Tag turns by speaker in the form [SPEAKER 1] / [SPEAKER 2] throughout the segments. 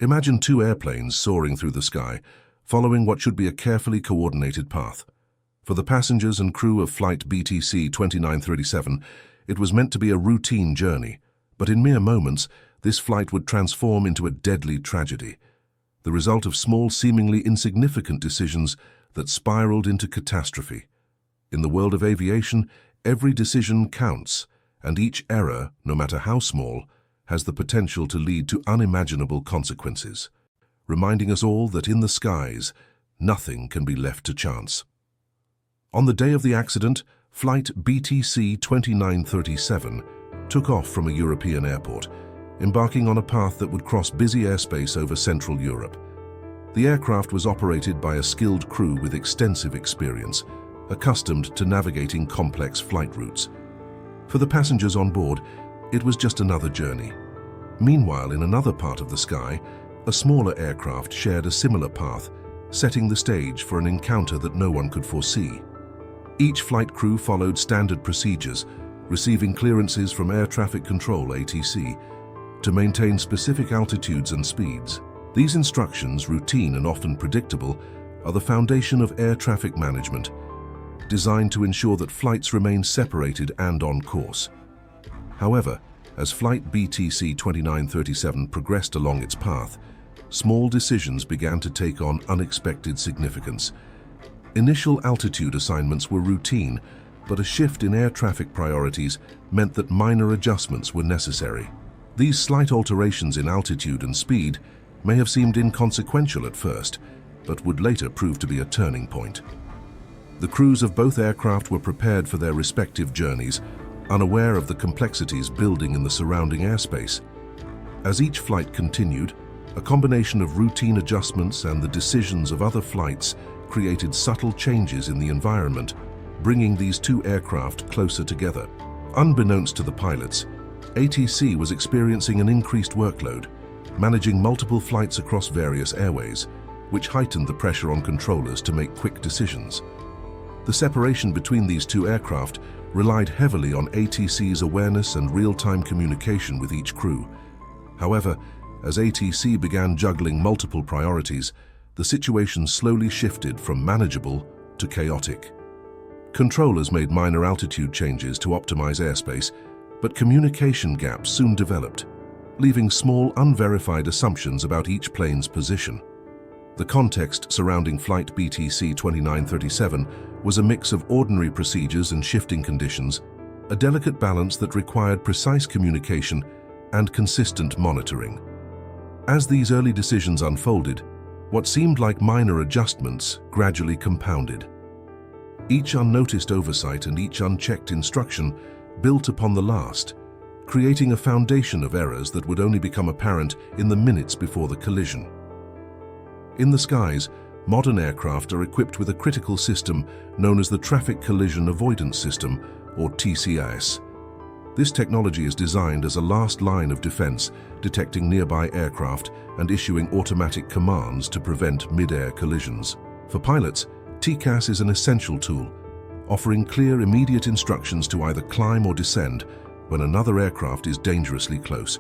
[SPEAKER 1] Imagine two airplanes soaring through the sky, following what should be a carefully coordinated path. For the passengers and crew of flight BTC 2937, it was meant to be a routine journey, but in mere moments, this flight would transform into a deadly tragedy, the result of small, seemingly insignificant decisions that spiraled into catastrophe. In the world of aviation, every decision counts, and each error, no matter how small, has the potential to lead to unimaginable consequences, reminding us all that in the skies, nothing can be left to chance. On the day of the accident, flight BTC 2937 took off from a European airport, embarking on a path that would cross busy airspace over Central Europe. The aircraft was operated by a skilled crew with extensive experience, accustomed to navigating complex flight routes. For the passengers on board, it was just another journey. Meanwhile, in another part of the sky, a smaller aircraft shared a similar path, setting the stage for an encounter that no one could foresee. Each flight crew followed standard procedures, receiving clearances from Air Traffic Control (ATC) to maintain specific altitudes and speeds. These instructions, routine and often predictable, are the foundation of air traffic management, designed to ensure that flights remain separated and on course. However, as flight BTC 2937 progressed along its path, small decisions began to take on unexpected significance. Initial altitude assignments were routine, but a shift in air traffic priorities meant that minor adjustments were necessary. These slight alterations in altitude and speed may have seemed inconsequential at first, but would later prove to be a turning point. The crews of both aircraft were prepared for their respective journeys, unaware of the complexities building in the surrounding airspace. As each flight continued, a combination of routine adjustments and the decisions of other flights created subtle changes in the environment, bringing these two aircraft closer together. Unbeknownst to the pilots, ATC was experiencing an increased workload, managing multiple flights across various airways, which heightened the pressure on controllers to make quick decisions. The separation between these two aircraft relied heavily on ATC's awareness and real-time communication with each crew. However, as ATC began juggling multiple priorities, the situation slowly shifted from manageable to chaotic. Controllers made minor altitude changes to optimize airspace, but communication gaps soon developed, leaving small, unverified assumptions about each plane's position. The context surrounding flight BTC 2937 was a mix of ordinary procedures and shifting conditions, a delicate balance that required precise communication and consistent monitoring. As these early decisions unfolded, what seemed like minor adjustments gradually compounded. Each unnoticed oversight and each unchecked instruction built upon the last, creating a foundation of errors that would only become apparent in the minutes before the collision. In the skies, modern aircraft are equipped with a critical system known as the Traffic Collision Avoidance System, or TCAS. This technology is designed as a last line of defense, detecting nearby aircraft and issuing automatic commands to prevent mid-air collisions. For pilots, TCAS is an essential tool, offering clear, immediate instructions to either climb or descend when another aircraft is dangerously close.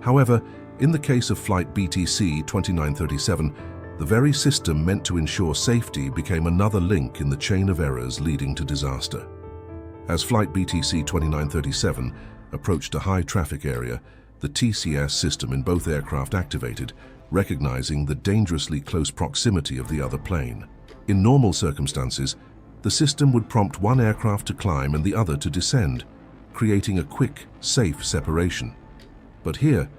[SPEAKER 1] However, in the case of flight BTC 2937, the very system meant to ensure safety became another link in the chain of errors leading to disaster. As flight BTC 2937 approached a high-traffic area, the TCAS system in both aircraft activated, recognizing the dangerously close proximity of the other plane. In normal circumstances, the system would prompt one aircraft to climb and the other to descend, creating a quick, safe separation. But here,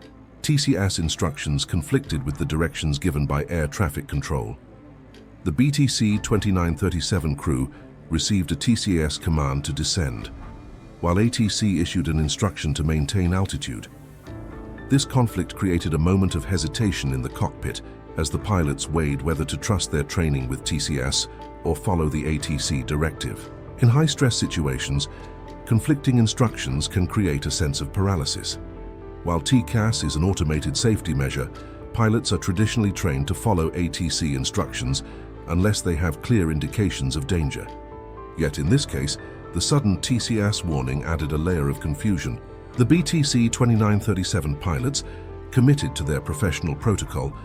[SPEAKER 1] TCAS instructions conflicted with the directions given by air traffic control. The BTC 2937 crew received a TCAS command to descend, while ATC issued an instruction to maintain altitude. This conflict created a moment of hesitation in the cockpit as the pilots weighed whether to trust their training with TCAS or follow the ATC directive. In high-stress situations, conflicting instructions can create a sense of paralysis. While TCAS is an automated safety measure, pilots are traditionally trained to follow ATC instructions unless they have clear indications of danger. Yet in this case, the sudden TCAS warning added a layer of confusion. The BTC 2937 pilots committed to their professional protocol,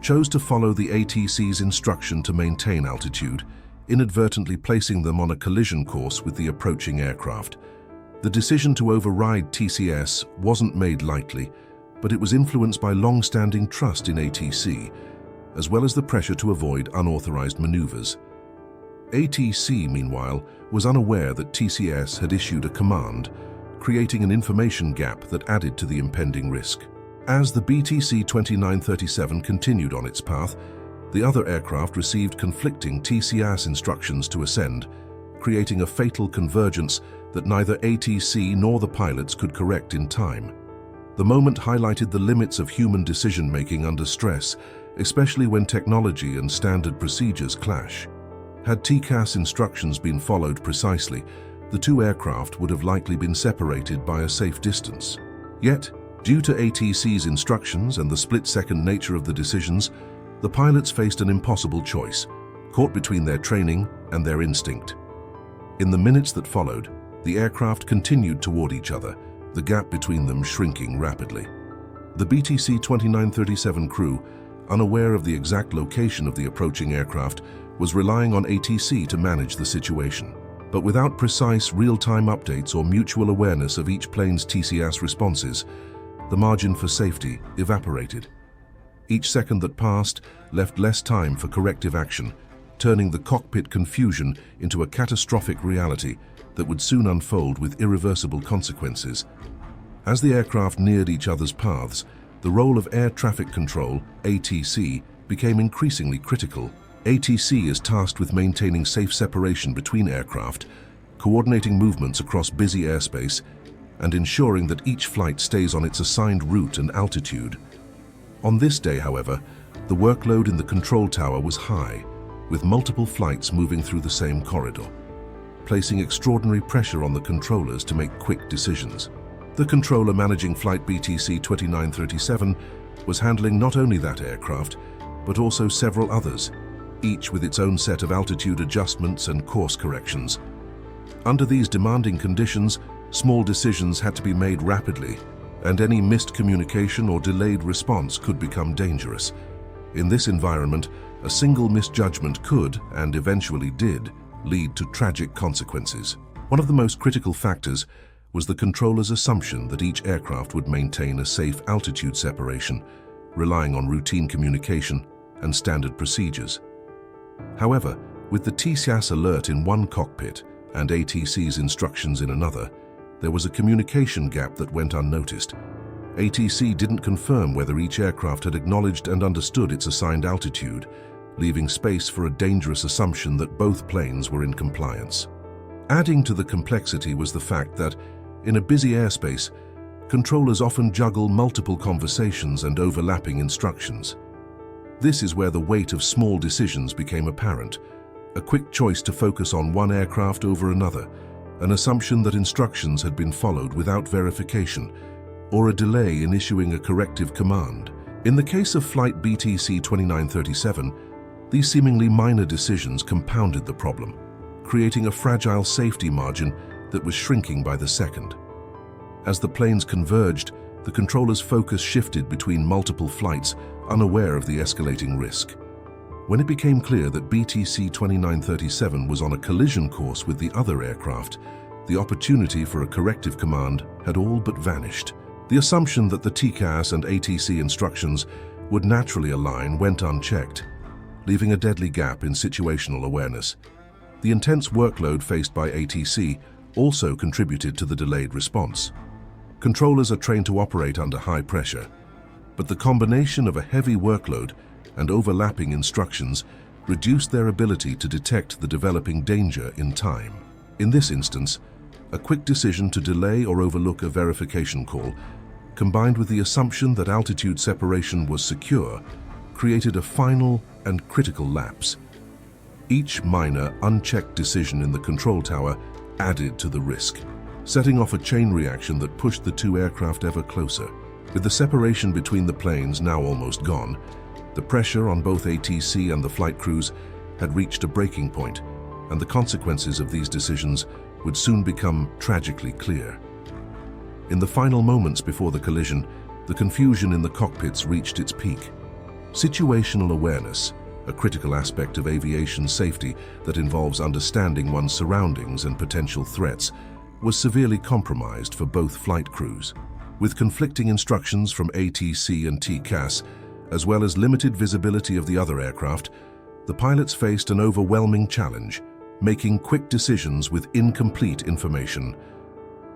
[SPEAKER 1] chose to follow the ATC's instruction to maintain altitude, inadvertently placing them on a collision course with the approaching aircraft. The decision to override TCS wasn't made lightly, but it was influenced by long-standing trust in ATC, as well as the pressure to avoid unauthorized maneuvers. ATC, meanwhile, was unaware that TCS had issued a command, creating an information gap that added to the impending risk. As the BTC 2937 continued on its path, the other aircraft received conflicting TCS instructions to ascend, creating a fatal convergence that neither ATC nor the pilots could correct in time. The moment highlighted the limits of human decision-making under stress, especially when technology and standard procedures clash. Had TCAS instructions been followed precisely, the two aircraft would have likely been separated by a safe distance. Yet, due to ATC's instructions and the split-second nature of the decisions, the pilots faced an impossible choice, caught between their training and their instinct. In the minutes that followed, the aircraft continued toward each other, the gap between them shrinking rapidly. The BTC 2937 crew, unaware of the exact location of the approaching aircraft, was relying on ATC to manage the situation. But without precise real-time updates or mutual awareness of each plane's TCS responses, the margin for safety evaporated. Each second that passed left less time for corrective action, turning the cockpit confusion into a catastrophic reality that would soon unfold with irreversible consequences. As the aircraft neared each other's paths, the role of air traffic control, ATC, became increasingly critical. ATC is tasked with maintaining safe separation between aircraft, coordinating movements across busy airspace, and ensuring that each flight stays on its assigned route and altitude. On this day, however, the workload in the control tower was high, with multiple flights moving through the same corridor, placing extraordinary pressure on the controllers to make quick decisions. The controller managing flight BTC 2937 was handling not only that aircraft, but also several others, each with its own set of altitude adjustments and course corrections. Under these demanding conditions, small decisions had to be made rapidly, and any missed communication or delayed response could become dangerous. In this environment, a single misjudgment could, and eventually did, lead to tragic consequences. One of the most critical factors was the controller's assumption that each aircraft would maintain a safe altitude separation, relying on routine communication and standard procedures. However, with the TCAS alert in one cockpit and ATC's instructions in another, there was a communication gap that went unnoticed. ATC didn't confirm whether each aircraft had acknowledged and understood its assigned altitude, leaving space for a dangerous assumption that both planes were in compliance. Adding to the complexity was the fact that, in a busy airspace, controllers often juggle multiple conversations and overlapping instructions. This is where the weight of small decisions became apparent, a quick choice to focus on one aircraft over another, an assumption that instructions had been followed without verification, or a delay in issuing a corrective command. In the case of flight BTC 2937, these seemingly minor decisions compounded the problem, creating a fragile safety margin that was shrinking by the second. As the planes converged, the controller's focus shifted between multiple flights, unaware of the escalating risk. When it became clear that BTC 2937 was on a collision course with the other aircraft, the opportunity for a corrective command had all but vanished. The assumption that the TCAS and ATC instructions would naturally align went unchecked, leaving a deadly gap in situational awareness. The intense workload faced by ATC also contributed to the delayed response. Controllers are trained to operate under high pressure, but the combination of a heavy workload and overlapping instructions reduced their ability to detect the developing danger in time. In this instance, a quick decision to delay or overlook a verification call, combined with the assumption that altitude separation was secure, created a final and critical lapse. Each minor, unchecked decision in the control tower added to the risk, setting off a chain reaction that pushed the two aircraft ever closer. With the separation between the planes now almost gone, the pressure on both ATC and the flight crews had reached a breaking point, and the consequences of these decisions would soon become tragically clear. In the final moments before the collision, the confusion in the cockpits reached its peak. Situational awareness, a critical aspect of aviation safety that involves understanding one's surroundings and potential threats, was severely compromised for both flight crews. With conflicting instructions from ATC and TCAS, as well as limited visibility of the other aircraft, the pilots faced an overwhelming challenge, making quick decisions with incomplete information.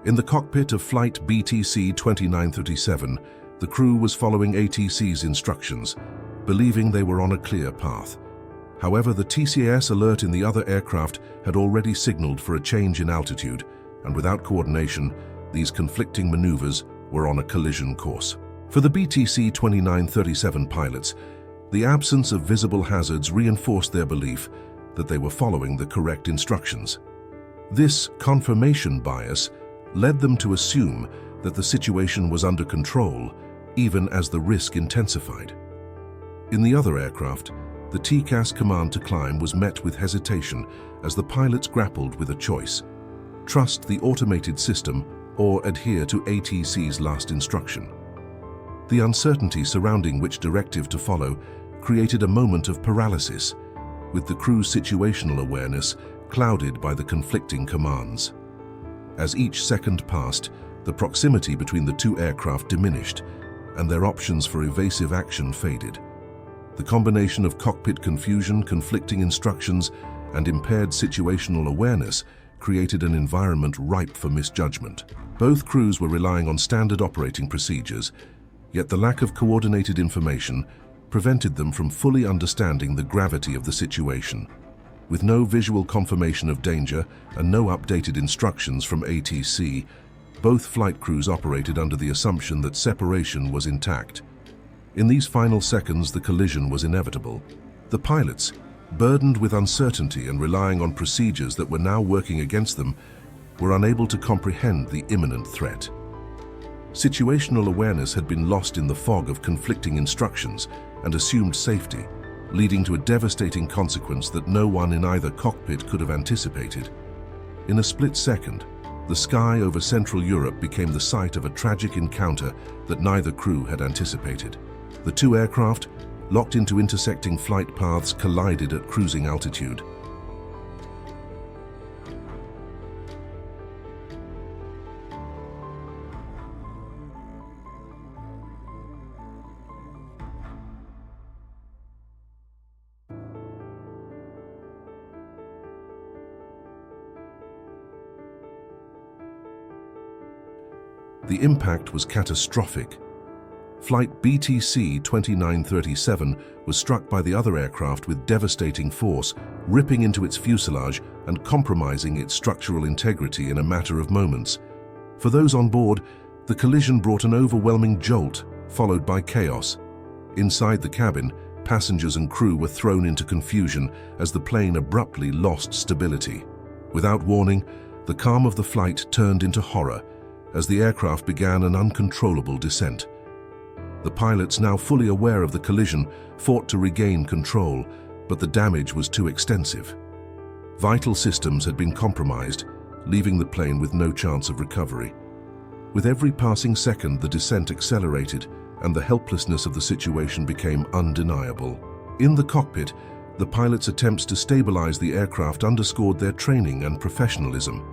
[SPEAKER 1] In the cockpit of flight BTC 2937, the crew was following ATC's instructions, believing they were on a clear path. However, the TCAS alert in the other aircraft had already signaled for a change in altitude, and without coordination, these conflicting maneuvers were on a collision course. For the BTC 2937 pilots, the absence of visible hazards reinforced their belief that they were following the correct instructions. This confirmation bias led them to assume that the situation was under control, even as the risk intensified. In the other aircraft, the TCAS command to climb was met with hesitation as the pilots grappled with a choice: trust the automated system or adhere to ATC's last instruction. The uncertainty surrounding which directive to follow created a moment of paralysis, with the crew's situational awareness clouded by the conflicting commands. As each second passed, the proximity between the two aircraft diminished, and their options for evasive action faded. The combination of cockpit confusion, conflicting instructions, and impaired situational awareness created an environment ripe for misjudgment. Both crews were relying on standard operating procedures, yet the lack of coordinated information prevented them from fully understanding the gravity of the situation. With no visual confirmation of danger and no updated instructions from ATC, both flight crews operated under the assumption that separation was intact. In these final seconds, the collision was inevitable. The pilots, burdened with uncertainty and relying on procedures that were now working against them, were unable to comprehend the imminent threat. Situational awareness had been lost in the fog of conflicting instructions and assumed safety, leading to a devastating consequence that no one in either cockpit could have anticipated. In a split second, the sky over Central Europe became the site of a tragic encounter that neither crew had anticipated. The two aircraft, locked into intersecting flight paths, collided at cruising altitude. The impact was catastrophic. Flight BTC 2937 was struck by the other aircraft with devastating force, ripping into its fuselage and compromising its structural integrity in a matter of moments. For those on board, the collision brought an overwhelming jolt, followed by chaos. Inside the cabin, passengers and crew were thrown into confusion as the plane abruptly lost stability. Without warning, the calm of the flight turned into horror as the aircraft began an uncontrollable descent. The pilots, now fully aware of the collision, fought to regain control, but the damage was too extensive. Vital systems had been compromised, leaving the plane with no chance of recovery. With every passing second, the descent accelerated, and the helplessness of the situation became undeniable. In the cockpit, the pilots' attempts to stabilize the aircraft underscored their training and professionalism,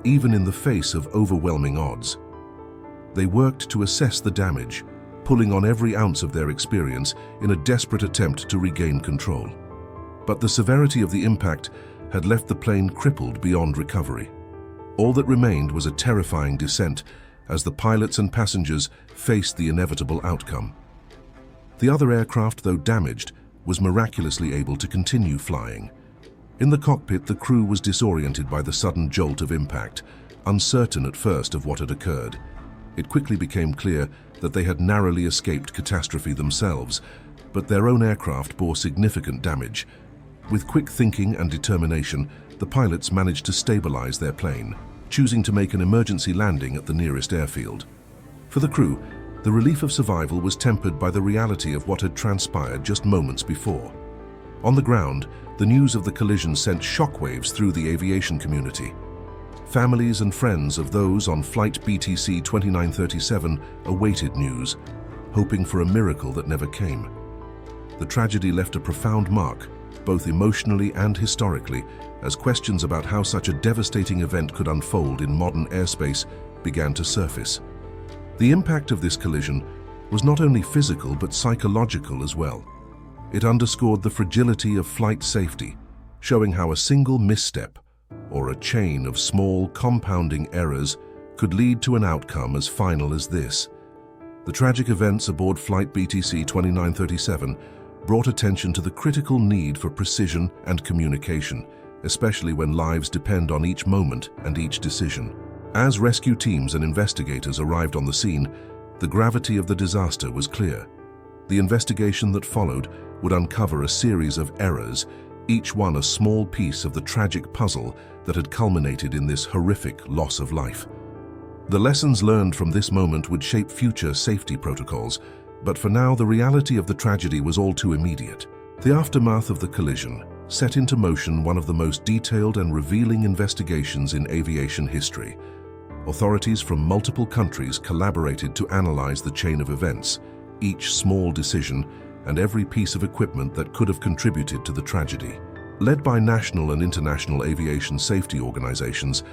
[SPEAKER 1] even in the face of overwhelming odds. They worked to assess the damage, pulling on every ounce of their experience in a desperate attempt to regain control. But the severity of the impact had left the plane crippled beyond recovery. All that remained was a terrifying descent as the pilots and passengers faced the inevitable outcome. The other aircraft, though damaged, was miraculously able to continue flying. In the cockpit, the crew was disoriented by the sudden jolt of impact, uncertain at first of what had occurred. It quickly became clear that they had narrowly escaped catastrophe themselves, but their own aircraft bore significant damage. With quick thinking and determination, the pilots managed to stabilize their plane, choosing to make an emergency landing at the nearest airfield. For the crew, the relief of survival was tempered by the reality of what had transpired just moments before. On the ground, the news of the collision sent shockwaves through the aviation community. Families and friends of those on flight BTC 2937 awaited news, hoping for a miracle that never came. The tragedy left a profound mark, both emotionally and historically, as questions about how such a devastating event could unfold in modern airspace began to surface. The impact of this collision was not only physical but psychological as well. It underscored the fragility of flight safety, showing how a single misstep, or a chain of small compounding errors, could lead to an outcome as final as this. The tragic events aboard Flight BTC 2937 brought attention to the critical need for precision and communication, especially when lives depend on each moment and each decision. As rescue teams and investigators arrived on the scene, the gravity of the disaster was clear. The investigation that followed would uncover a series of errors, each one a small piece of the tragic puzzle that had culminated in this horrific loss of life. The lessons learned from this moment would shape future safety protocols, but for now the reality of the tragedy was all too immediate. The aftermath of the collision set into motion one of the most detailed and revealing investigations in aviation history. Authorities from multiple countries collaborated to analyze the chain of events, each small decision, and every piece of equipment that could have contributed to the tragedy. Led by national and international aviation safety organizations,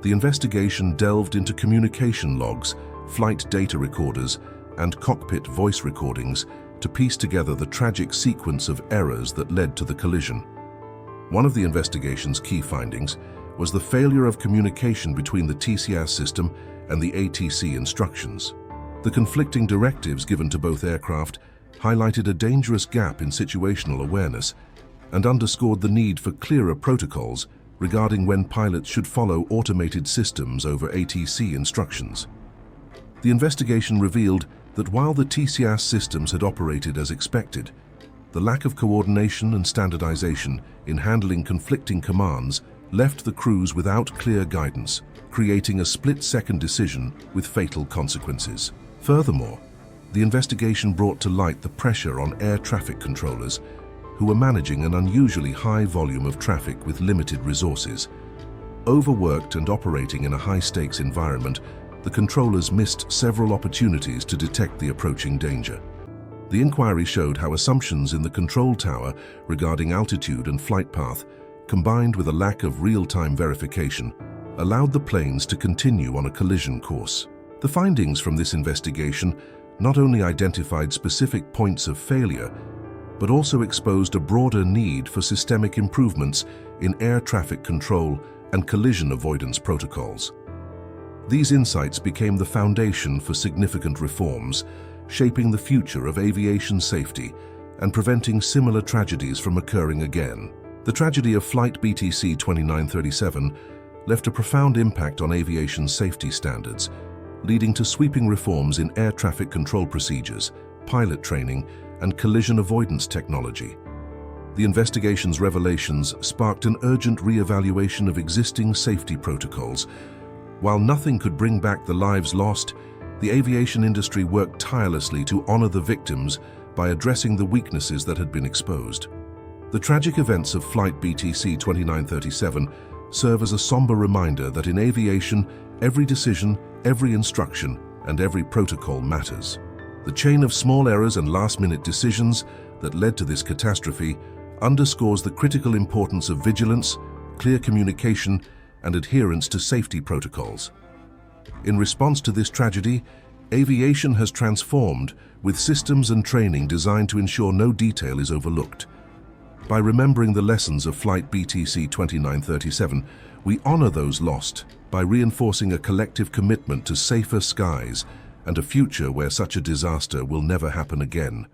[SPEAKER 1] the investigation delved into communication logs, flight data recorders, and cockpit voice recordings to piece together the tragic sequence of errors that led to the collision. One of the investigation's key findings was the failure of communication between the TCAS system and the ATC instructions. The conflicting directives given to both aircraft highlighted a dangerous gap in situational awareness and underscored the need for clearer protocols regarding when pilots should follow automated systems over ATC instructions. The investigation revealed that while the TCAS systems had operated as expected, the lack of coordination and standardization in handling conflicting commands left the crews without clear guidance, creating a split-second decision with fatal consequences. Furthermore, the investigation brought to light the pressure on air traffic controllers, who were managing an unusually high volume of traffic with limited resources. Overworked and operating in a high-stakes environment, the controllers missed several opportunities to detect the approaching danger. The inquiry showed how assumptions in the control tower regarding altitude and flight path, combined with a lack of real-time verification, allowed the planes to continue on a collision course. The findings from this investigation not only identified specific points of failure, but also exposed a broader need for systemic improvements in air traffic control and collision avoidance protocols. These insights became the foundation for significant reforms, shaping the future of aviation safety and preventing similar tragedies from occurring again. The tragedy of Flight BTC 2937 left a profound impact on aviation safety standards, leading to sweeping reforms in air traffic control procedures, pilot training, and collision avoidance technology. The investigation's revelations sparked an urgent re-evaluation of existing safety protocols. While nothing could bring back the lives lost, the aviation industry worked tirelessly to honor the victims by addressing the weaknesses that had been exposed. The tragic events of Flight BTC 2937 serve as a somber reminder that in aviation, every decision, every instruction, and every protocol matters. The chain of small errors and last-minute decisions that led to this catastrophe underscores the critical importance of vigilance, clear communication, and adherence to safety protocols. In response to this tragedy, aviation has transformed with systems and training designed to ensure no detail is overlooked. By remembering the lessons of Flight BTC 2937, we honor those lost by reinforcing a collective commitment to safer skies and a future where such a disaster will never happen again.